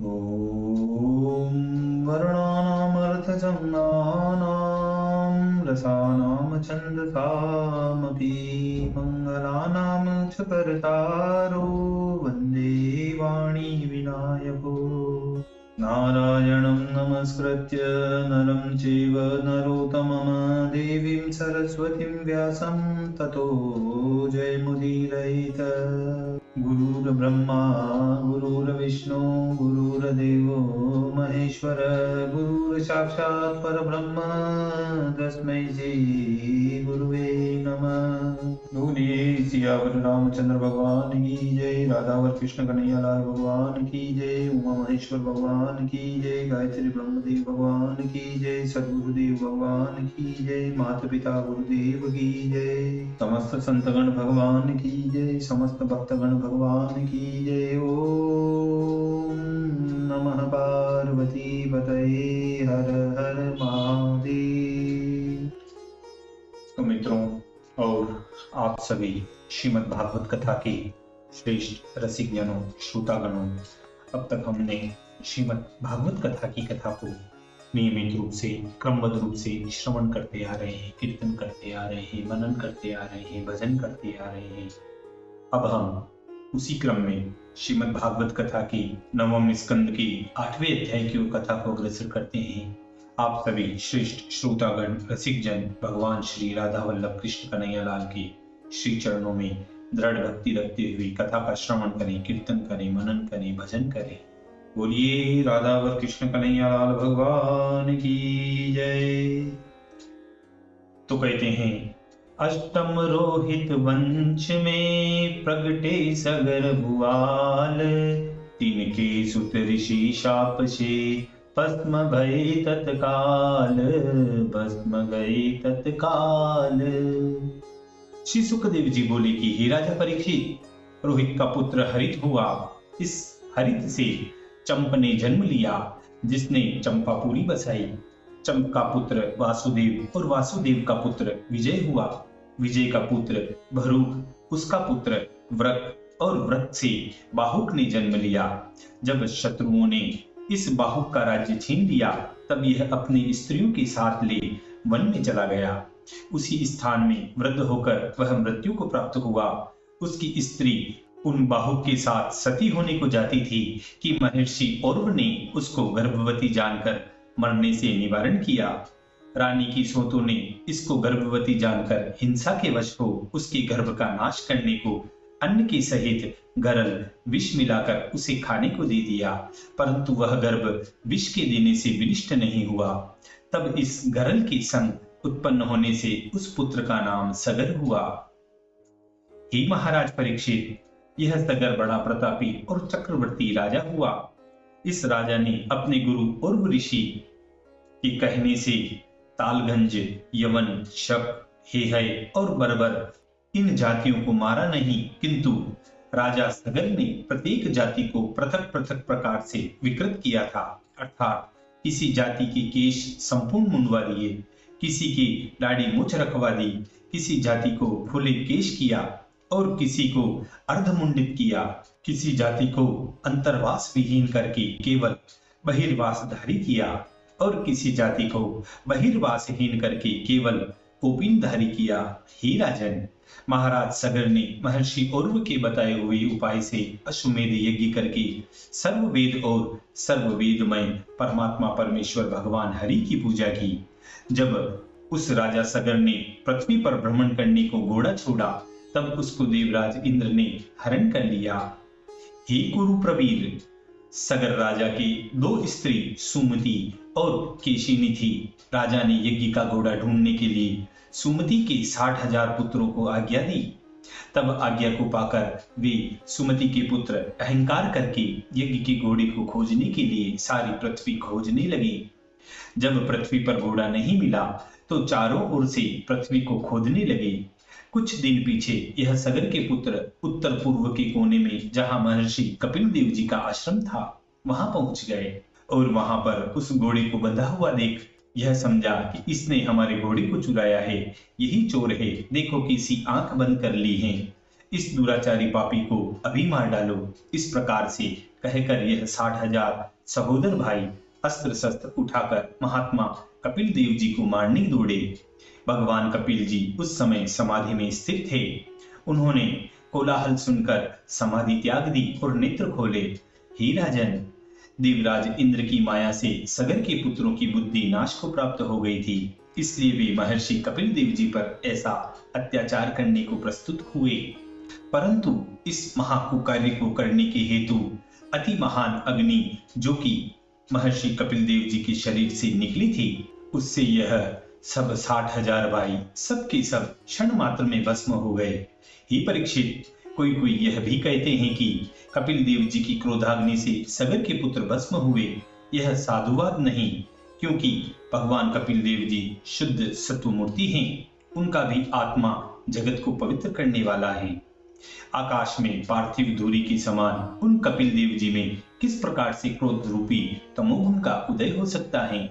ॐ वर्णानामर्थसंज्ञानां रसानां छन्दसामपि मङ्गलानां च कर्तारो वन्दे वाणी विनायको। नारायणं नमस्कृत्य नरं चैव नरोत्तमं देवीं सरस्वतीं व्यासं ततो जयमुदीरयेत्। गुरुर्ब्रह्मा गुरुर्विष्णु गुरुर्देवो महेश्वर गुरुर्साक्षात् परब्रह्म तस्मै श्री गुरुवे नमः। बोलिए सियावर रामचंद्र भगवान की जय, राधावर कृष्ण कन्हैया लाल भगवान की जय, उमा महेश्वर भगवान की जय, गायत्री ब्रह्मदेव भगवान की जय, सदगुरुदेव भगवान की जय, माता पिता गुरुदेव की जय, समस्त संतगण भगवान की जय, समस्त भक्तगण भगवान की जय। ओम नमः पार्वती पतये हर हर महादेव। तो मित्रों और आप सभी श्रीमद् भागवत कथा के श्रेष्ठ रसिक जनों, श्रोतागणों, अब तक हमने श्रीमद् भागवत कथा की कथा को नियमित रूप से क्रमबद्ध रूप से श्रवण करते आ रहे हैं, कीर्तन करते आ रहे हैं, मनन करते आ रहे हैं, भजन करते आ रहे हैं। अब हम उसी क्रम में श्रीमद् भागवत कथा की नवम स्कंद की 8वें अध्याय की कथा को अग्रसर करते हैं। आप सभी श्रेष्ठ श्रोतागण रसिक जन भगवान श्री राधा वल्लभ कृष्ण कन्हैया लाल के श्री चरणों में दृढ़ भक्ति रखते हुए कथा का श्रवण करें, कीर्तन करें, मनन करें, भजन करें। बोलिए राधा व कृष्ण कन्हैया लाल भगवान की जय। तो कहते हैं, अष्टम रोहित वंश में प्रगटे सगर भुआल, तिनके सुत ऋषि शाप से भस्म भये तत्काल, भस्म गए तत्काल। श्री सुखदेव जी बोले कि हे राजा परीक्षित, रोहित का पुत्र हरित हुआ। इस हरित से चंप ने जन्म लिया, जिसने चंपापुरी बसाई। चंप का पुत्र वासुदेव और वासुदेव का पुत्र विजय हुआ। विजय का पुत्र भरूक, उसका पुत्र व्रक और व्रक से बाहुक ने जन्म लिया। जब शत्रुओं ने इस बाहुक का राज्य छीन लिया, तब यह अपनी स्त्रियों के साथ ले वन में चला गया। उसी स्थान में वृद्ध होकर वह मृत्यु को प्राप्त हुआ। उसकी स्त्री उन बाहुक के साथ सती होने को जाती थी कि महर्षि औरव ने उसको गर्भवती जानकर मरने से निवारण किया। रानी की सोतों ने इसको गर्भवती जानकर हिंसा के वश हो उसके गर्भ का नाश करने को अन्न के सहित गरल विष मिलाकर उसे खाने को दे दिया, परंतु वह गर्भ विष के देने से विनिष्ट नहीं हुआ। तब इस गरल के संग उत्पन्न होने से उस पुत्र का नाम सगर हुआ। हे महाराज परीक्षित, यह सगर बड़ा प्रतापी और चक्रवर्ती राजा हुआ। इस राजा ने अपने गुरु उर्व ऋषि के कहने से तालगंज, यवन, शक, हेहय और बर्बर इन जातियों को मारा नहीं, किंतु राजा सगर ने प्रत्येक जाति को पृथक पृथक प्रकार से विकृत किया था। अर्थात किसी जाति के केश संपूर्ण मुंडवा दिए, किसी की दाढ़ी मूछ रखवा दी, किसी जाति को फूले केश किया और किसी को अर्धमुंडित किया, किसी जाति को अंतर्वास विहीन करके केवल बहिर्वासधारी किया और किसी जाति को बहिर्वासहीन करके केवल कोपिनधारी किया। हे राजन, महाराज सगर ने महर्षि औरव के बताए हुए उपाय से अश्वमेध यज्ञ करके सर्ववेद और सर्ववेदमय परमात्मा परमेश्वर भगवान हरि की पूजा की। जब उस राजा सगर ने पृथ्वी पर भ्रमण करने को घोड़ा छोड़ा, तब उसको देवराज इंद्र ने हरण कर लिया। हे कुरु प्रवीर, सगर राजा की 2 स्त्री सुमति और केशिनी थी। राजा ने यज्ञ का घोड़ा ढूंढने के लिए सुमति के 60,000 पुत्रों को आज्ञा दी। तब आज्ञा को पाकर वे सुमति के पुत्र अहंकार करके यज्ञ के घोड़े को खोजने के लिए सारी पृथ्वी खोजने लगे। जब पृथ्वी पर घोड़ा नहीं मिला तो चारों ओर से पृथ्वी को खोदने लगे। कुछ दिन पीछे यह सगर के पुत्र उत्तर पूर्व के कोने में जहां महर्षि कपिल देव जी का आश्रम था वहां पहुंच गए और वहां पर उस घोड़े को बंधा हुआ देख यह समझा कि इसने हमारे घोड़े को चुराया है, यही चोर है, देखो कि इसी आंख बंद कर ली है, इस दुराचारी पापी को अभी मार डालो। इस प्रकार से कहकर यह 60,000 सहोदर भाई अस्त्र शस्त्र उठाकर महात्मा कपिल देव जी को मारने दौड़े। भगवान कपिल जी उस समय समाधि में स्थिर थे। उन्होंने कोलाहल सुनकर समाधि त्याग दी और नेत्र खोले। हे राजन, देवराज इंद्र की माया से सगर के पुत्रों की बुद्धि नाश को प्राप्त हो गई थी, इसलिए वे महर्षि कपिल देव जी पर ऐसा अत्याचार करने को प्रस्तुत हुए। परंतु इस महाकुकार्य को करने के हेतु अति महान अग्नि जो कि महर्षि कपिल देव जी के शरीर से निकली थी, उससे यह सब 60,000 भाई सबके सब क्षण मात्र में भस्म हो गए। हे परीक्षित, कोई कोई यह भी कहते हैं कि कपिल देव जी की क्रोधाग्नि से सगर के पुत्र भस्म हुए। यह साधुवाद नहीं, क्योंकि भगवान कपिल देव जी शुद्ध सत्व मूर्ति हैं। उनका भी आत्मा जगत को पवित्र करने वाला है। आकाश में पार्थिव धूरी के समान उन कपिल देव जी में किस प्रकार से क्रोध रूपी तमोगुण का उदय हो सकता है।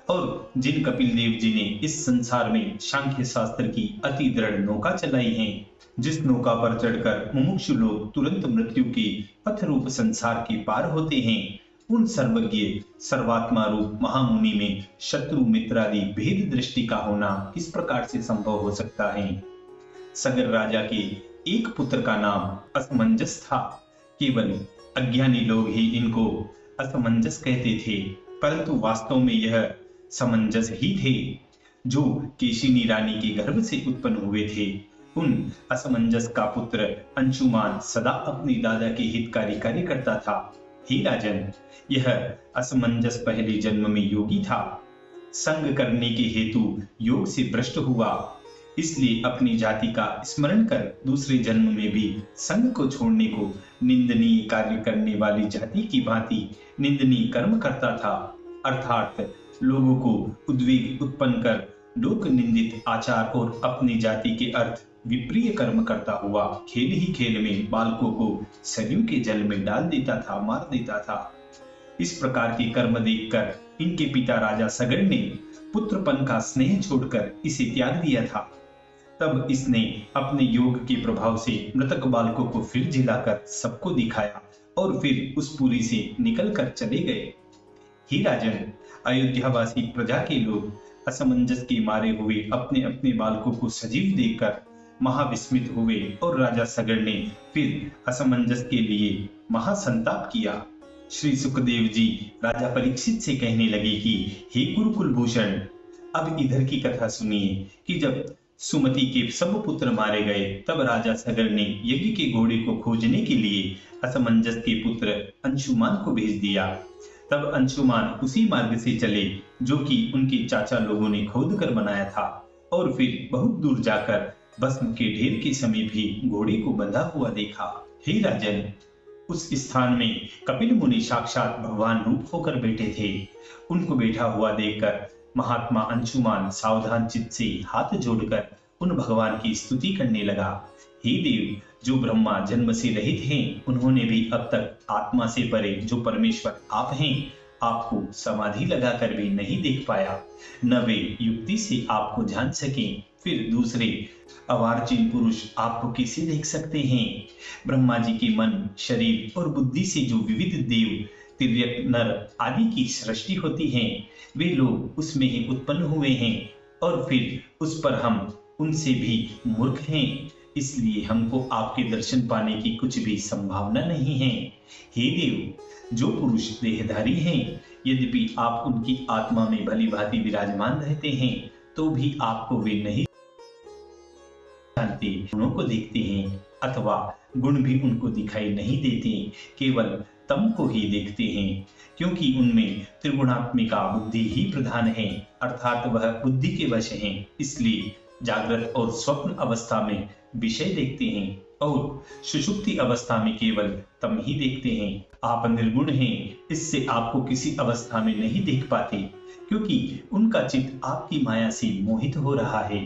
और जिन कपिल देव जी ने इस संसार में सांख्य शास्त्र की अति दृढ़ नौका चलाई है, जिस नौका पर चढ़कर मुमुक्षु लोग तुरंत मृत्यु के पथ रूप संसार के पार होते हैं, उन सर्वज्ञ सर्वात्मा रूप महामुनि में शत्रु मित्रादि भेद दृष्टि का होना किस प्रकार से संभव हो सकता है। सगर राजा के एक पुत्र का नाम असमंजस था। केवल अज्ञानी लोग ही इनको असमंजस कहते थे, परंतु वास्तव में यह समंजस ही थे जो केशिनी रानी के गर्भ से उत्पन्न हुए थे। उन असमंजस का पुत्र अंशुमान सदा अपने दादा के हितकारी कार्य करता था। हे राजन, यह असमंजस पहले जन्म में योगी था। संग करने के हेतु योग से भ्रष्ट हुआ, इसलिए अपनी जाति का स्मरण कर दूसरे जन्म में भी संग को छोड़ने को निंदनीय कार्य करने वाली जाति की भांति निंदनीय कर्म करता था। अर्थात लोगों को उद्वेग उत्पन्न कर लोक निंदित आचार और अपनी जाति के अर्थ विप्रिय कर्म करता हुआ खेल ही खेल में बालकों को सरयू के जल में डाल देता था, मार देता था। इस प्रकार के कर्म देखकर इनके पिता राजा सगर ने पुत्रपन का स्नेह छोड़कर इसे त्याग दिया था। तब इसने अपने योग के प्रभाव से मृतक बालकों को फिर जिलाकर सबको दिखाया और फिर उस पुरी से निकलकर चले गए। ही राजन, अयोध्यावासी प्रजा के लोग असमंजस के मारे हुए अपने अपने बालकों को सजीव देखकर महाविस्मित हुए और राजा सगर ने फिर असमंजस के लिए महासंताप किया। श्री सुखदेव जी राजा परीक्षित से कहने लगे कि हे गुरुकुल भूषण, अब इधर की कथा सुनिए कि जब सुमति के सब पुत्र मारे गए, तब राजा सगर ने यज्ञ के घोड़े को खोजने के लिए असमंजस के पुत्र अंशुमान को भेज दिया। तब अंशुमान उसी मार्ग से चले जो कि उनके चाचा लोगों ने खोद कर बनाया था, और फिर बहुत दूर जाकर भस्म के ढेर के समीप ही घोड़े को बंधा हुआ देखा। हे राजन, उस स्थान में कपिल मुनि साक्षात भगवान रूप होकर बैठे थे। उनको बैठा हुआ देखकर महात्मा अंशुमान सावधान चित्त से हाथ जोड़कर उन भगवान की स्तुति करने लगा। हे देव, जो ब्रह्मा जन्म से रहित हैं, उन्होंने भी अब तक आत्मा से परे जो परमेश्वर आप हैं, आपको समाधि लगाकर भी नहीं देख पाया। न वे युक्ति से आपको जान सकें, फिर दूसरे अवार्चिन पुरुष आपको कैसे देख सकते हैं। ब्रह्मा जी के मन, शरीर और बुद्धि से जो विविध देव, तिर्यक, नर आदि की सृष्टि होती है, वे लोग उसमें ही उत्पन्न हुए हैं, और फिर उस पर हम उनसे भी मूर्ख हैं, इसलिए हमको आपके दर्शन पाने की कुछ भी संभावना नहीं है। हे देव, जो पुरुष देहधारी हैं, यद्यपि आप उनकी आत्मा में भली भांति विराजमान रहते हैं, तो भी आपको वे नहीं जानते, गुणों को देखते हैं, अथवा गुण भी उनको दिखाई नहीं देते, केवल तम को ही देखते हैं, क्योंकि उनमें त्रिगुणात्मिका बुद्धि ही प्रधान है, अर्थात वह बुद्धि के वश हैं। इसलिए जागृत और स्वप्न अवस्था में विषय देखते हैं और सुषुप्ति अवस्था में केवल तम ही देखते हैं। आप निर्गुण हैं, इससे आपको किसी अवस्था में नहीं देख पाते, क्योंकि उनका चित्त आपकी माया से मोहित हो रहा है।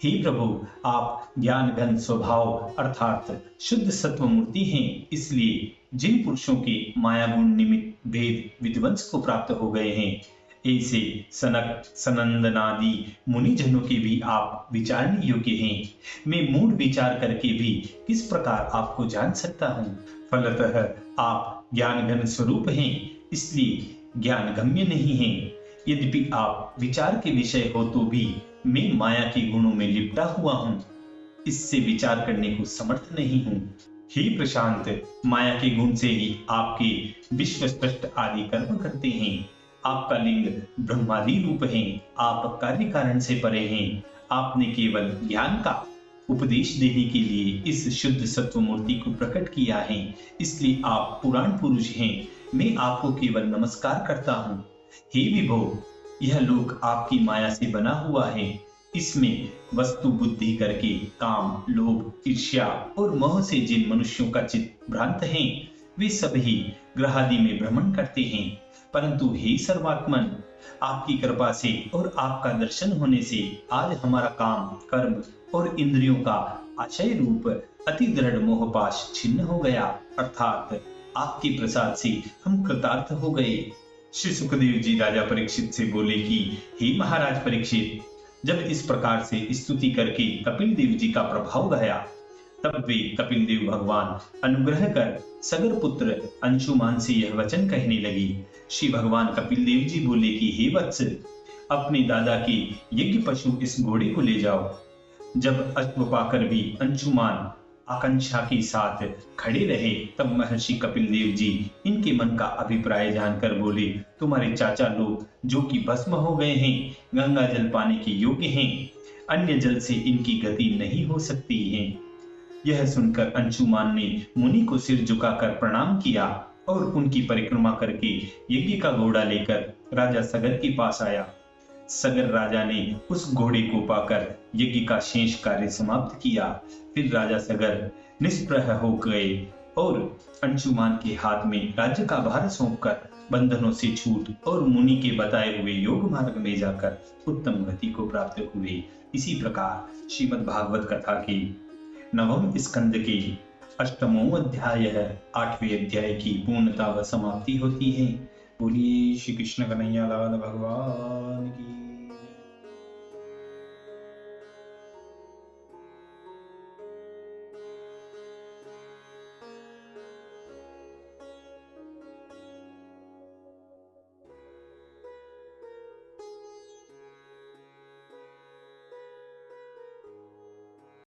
हे प्रभु, आप ज्ञान घन स्वभाव अर्थात शुद्ध सत्व मूर्ति हैं, इसलिए जिन पुरुषों के माया गुण निमित्त भेद विध्वंस को प्राप्त हो गए हैं, ऐसे सनक सनंदनादि मुनिजनों के भी आप विचारने योग्य हैं। मैं मूढ़ विचार करके भी किस प्रकार आपको जान सकता हूँ। फलतः आप ज्ञान घन स्वरूप हैं, इसलिए ज्ञान गम्य नहीं है। यद्यपि आप विचार के विषय हो तो भी मैं माया के गुणों में लिपटा हुआ हूँ, इससे विचार करने को समर्थ नहीं हूँ। हे प्रशांत, माया के गुण से ही आपके विश्व सृष्ट आदि कर्म करते हैं। आपका लिंग ब्रह्मादि रूप है, आप कार्य कारण से परे हैं। आपने केवल ज्ञान का उपदेश देने के लिए इस शुद्ध सत्व मूर्ति को प्रकट किया है, इसलिए आप पुराण पुरुष हैं। मैं आपको केवल नमस्कार करता हूँ। हे विभो, यह लोक आपकी माया से बना हुआ है। इसमें वस्तु बुद्धि करके काम, लोभ, ईर्ष्या और मोह से जिन मनुष्यों का चित्त भ्रांत है, वे सभी ग्रहादि में भ्रमण करते हैं। परंतु हे सर्वात्मन, आपकी कृपा से और आपका दर्शन होने से आज हमारा काम, कर्म और इंद्रियों का आशय रूप अति दृढ़ मोहपाश छिन्न हो गया, अर्थात आपके प्रसाद से हम कृतार्थ हो गए। श्री सुखदेव जी राजा परीक्षित से बोले कि हे महाराज परीक्षित, जब इस प्रकार से स्तुति करके कपिल देव जी का प्रभाव गया, तब वे कपिल देव भगवान अनुग्रह कर सगर पुत्र अंशुमान से यह वचन कहने लगी। श्री भगवान कपिल देव जी बोले कि हे वत्स, अपने दादा के यज्ञ पशु इस घोड़े को ले जाओ। जब अश्व पाकर भी अंशुमान आकांक्षा के साथ खड़े रहे, तब महर्षि कपिल देव जी इनके मन का अभिप्राय जानकर बोले, तुम्हारे चाचा लोग जो कि भस्म हो गए हैं, गंगा जल पाने के योग्य हैं, अन्य जल से इनकी गति नहीं हो सकती है। यह सुनकर अंशुमान ने मुनि को सिर झुकाकर प्रणाम किया और उनकी परिक्रमा करके यज्ञ का घोड़ा लेकर राजा सगर के पास आया। सगर राजा ने उस घोड़े को पाकर यज्ञ का शेष कार्य समाप्त किया। फिर राजा सगर निष्प्रह हो गए और अंशुमान के हाथ में राज्य का भार सौंपकर बंधनों से छूट और मुनि के बताए हुए योग मार्ग में जाकर उत्तम गति को प्राप्त हुए। इसी प्रकार श्रीमद् भागवत कथा के 9वें स्कंद के 8वां अध्याय 8वें अध्याय की पूर्णता व समाप्ति होती है। बोलिए श्री कृष्ण कन्हैया लाल भगवान की।